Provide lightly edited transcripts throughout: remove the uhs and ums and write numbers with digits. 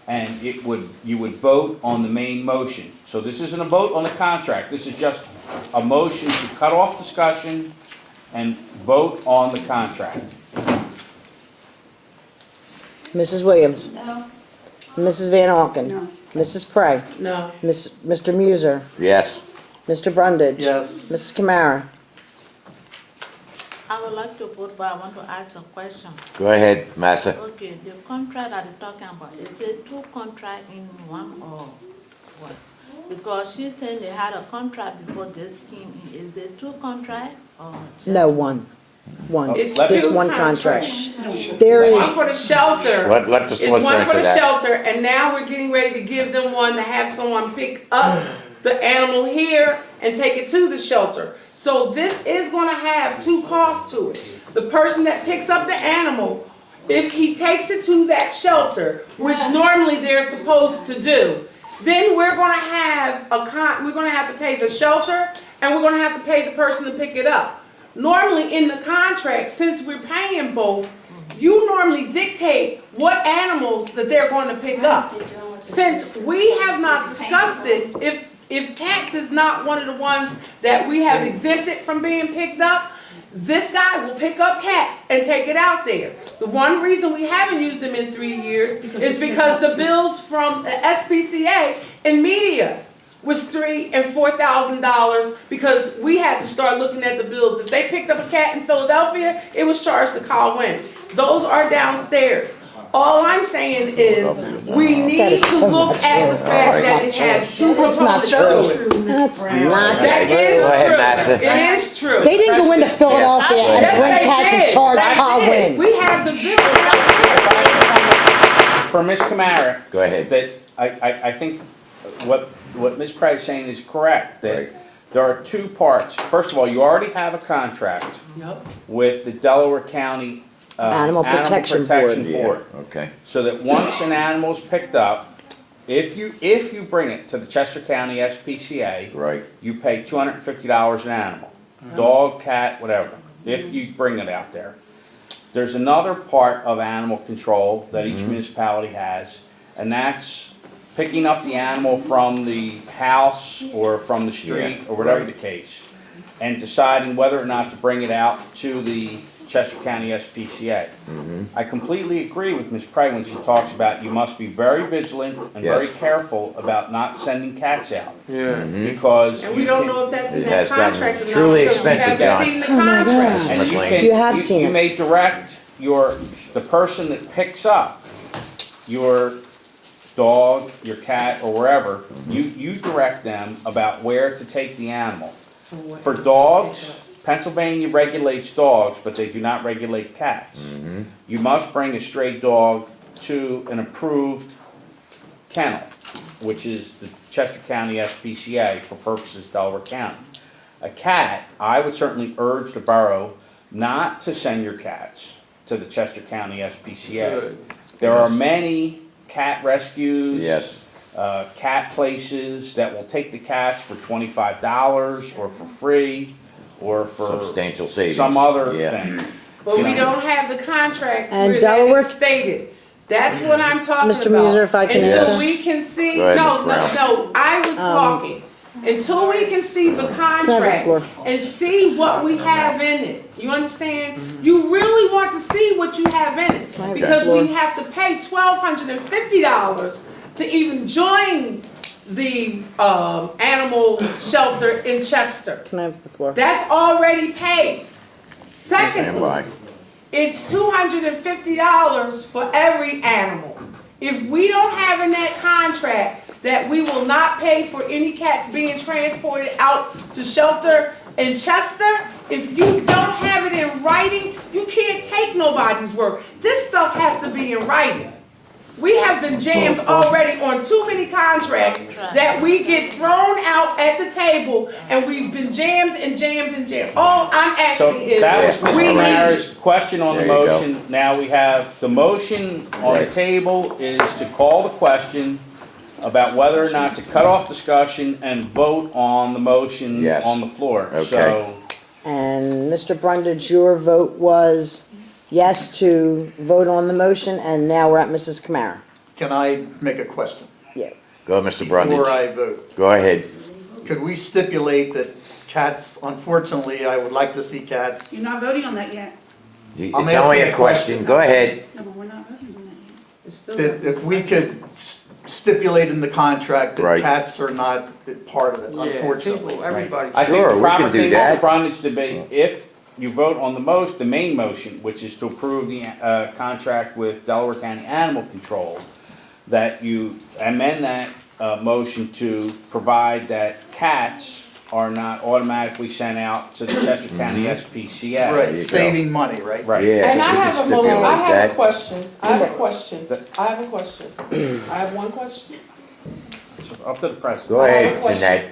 and you would vote on the main motion. So this isn't a vote on the contract, this is just a motion to cut off discussion and vote on the contract. Mrs. Williams? No. Mrs. Van Auken? No. Mrs. Prey? No. Mr. Muser? Yes. Mr. Brundage? Yes. Mrs. Kamara? I would like to vote, but I want to ask a question. Go ahead, Massa. Okay, the contract that you're talking about, is it two contracts in one or what? Because she's saying they had a contract before this came in. Is it two contracts or just? No, one. It's Just two one contract. There One is, for the shelter. Let the It's solicitor one for answer the that. shelter, and now we're getting ready to give them one to have someone pick up the animal here and take it to the shelter. So this is gonna have two costs to it. The person that picks up the animal, if he takes it to that shelter, which normally they're supposed to do, then we're gonna have we're gonna have to pay the shelter, and we're gonna have to pay the person to pick it up. Normally in the contract, since we're paying both, you normally dictate what animals that they're going to pick up. Since we have not discussed it, if cats is not one of the ones that we have exempted from being picked up, this guy will pick up cats and take it out there. The one reason we haven't used him in 3 years is because the bills from the SPCA and media was $3,000 and $4,000 because we had to start looking at the bills. If they picked up a cat in Philadelphia, it was charged to Colwyn. Those are downstairs. All I'm saying is we need to look at the fact that it has two that's not components to true. it. That's not That true. is Go ahead, true. Massa. It is true. They didn't go into Philadelphia and Yes, bring they cats and did. charge They did. Colwyn. We have the bill. For Ms. Kamara. Go ahead. That I think what Ms. Price is saying is correct, that Right. there are two parts. First of all, you already have a contract Yep. with the Delaware County Animal Protection Board. Board. Okay. So that once an animal is picked up, if you bring it to the Chester County SPCA, Right. you pay $250 an animal, dog, cat, whatever, if you bring it out there. There's another part of animal control that each municipality has, and that's picking up the animal from the house or from the street Yeah, or whatever right. the case, and deciding whether or not to bring it out to the Chester County SPCA. I completely agree with Ms. Prey when she talks about you must be very vigilant and very Yes. careful about not sending cats out. Yeah. Because And we you don't can- know if that's in It that has gotten contract or not. truly because we expensive, haven't John. seen the contract. And you McLean. can, You have seen you it. may direct the person that picks up your dog, your cat, or wherever, you direct them about where to take the animal. For dogs, Pennsylvania regulates dogs, but they do not regulate cats. You must bring a stray dog to an approved kennel, which is the Chester County SPCA for purposes Delaware County. A cat, I would certainly urge the borough not to send your cats to the Chester County SPCA. Good. There are many cat rescues. Yes. Cat places that will take the cats for $25 or for free or for Substantial savings. some other Yeah. thing. But You we know. don't have the contract And where Delaware- that is stated. That's what I'm talking Mr. about. Muser, if I can Until answer. we can see, Go ahead, no, Ms. no, Brown. no, I was talking. Until we can see the contract floor. and see what we have in it. You understand? You really want to see what you have in it. have the Because floor? we have to pay $1,250 to even join the animal shelter in Chester. Can I have the floor? That's already paid. Stand Secondly, by. it's $250 for every animal. If we don't have in that contract that we will not pay for any cats being transported out to shelter in Chester, if you don't have it in writing, you can't take nobody's word. This stuff has to be in writing. We have been jammed already on too many contracts that we get thrown out at the table, and we've been jammed and jammed and jammed. All I'm So asking is, that was Mr. we need, Kamara's question on the There you go. motion. Now we have the motion on the Right. table is to call the question about whether or not to cut off discussion and vote on the motion Yes. on the floor. Okay. So And Mr. Brundage, your vote was yes to vote on the motion, and now we're at Mrs. Kamara. Can I make a question Yeah. Go, Mr. before Brundage. I vote? Go ahead. Could we stipulate that cats, unfortunately, I would like to see cats. You're not voting on that yet. It's I'm only asking a a question. question. Go ahead. No, but we're not voting on that yet. It's still- That if we could stipulate in the contract that Right. cats are not part of it, unfortunately. People, everybody. I think Sure, the we proper can do thing, that. Mr. Brundage, to be, if you vote on the main motion, which is to approve the contract with Delaware County Animal Control, that you amend that motion to provide that cats are not automatically sent out to the Chester County SPCA. There you Right, go. saving money, right? Right. Yeah. And I we can have a motion, stipulate I have a that. question, I have a question, That- I have a question. I have one question. It's up to the president. Go I have a ahead, question. Jeanette.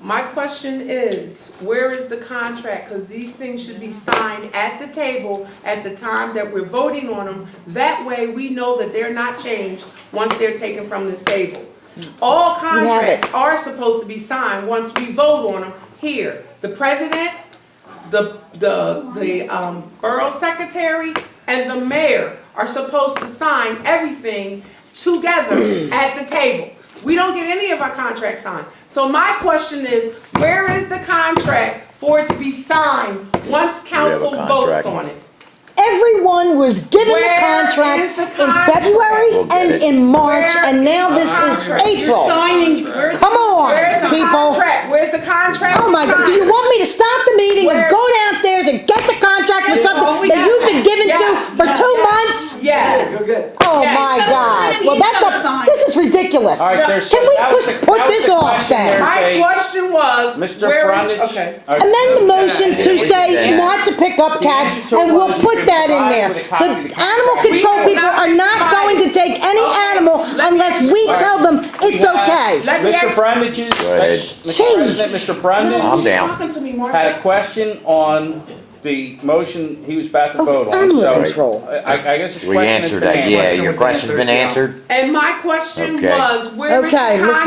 My question is, where is the contract? Because these things should be signed at the table at the time that we're voting on them. That way, we know that they're not changed once they're taken from this table. All contracts are supposed to be signed once we vote on them here. The president, the borough secretary, and the mayor are supposed to sign everything together at the table. We don't get any of our contracts signed. So my question is, where is the contract for it to be signed once council votes contract. on it? Everyone was given the Where contract is the in contract? February We'll get and it. in March, Where and now is this the is contract? You're April. signing, where's? Come on, Where's the people. contract? Where's the contract? Oh my God, do you want me to stop the meeting Where- and go downstairs and get the contract for Yes, something oh, that you've been given yes, to for yes, 2 yes. months? Yes. Oh Yes. my He's gotta God, sign it. well, He's that's gotta sign. this is ridiculous. All right, there's. Can we that was just the- put that was this the off question. then? There's My a- question was, Mr. where is, Brundage. okay. Amend the motion to we say can do that. not to pick up The cats, answer to and we'll was you put can that in provide there. with a copy of The the animal contract. control We will people not are not provide- going to take any Okay, animal let me unless ask- we all right. tell them it's okay. Let me Mr. ask- Brundage's, Go ahead. Mr. President, Mr. No, Brundage I'm you're down. talking to me, had a Martha. question on the motion he was about to Of vote on. animal So control. I guess his We question has answered been that. answered. Yeah, Question your was question's been answered, answered. And my question Okay. was, where is Okay, the Mrs.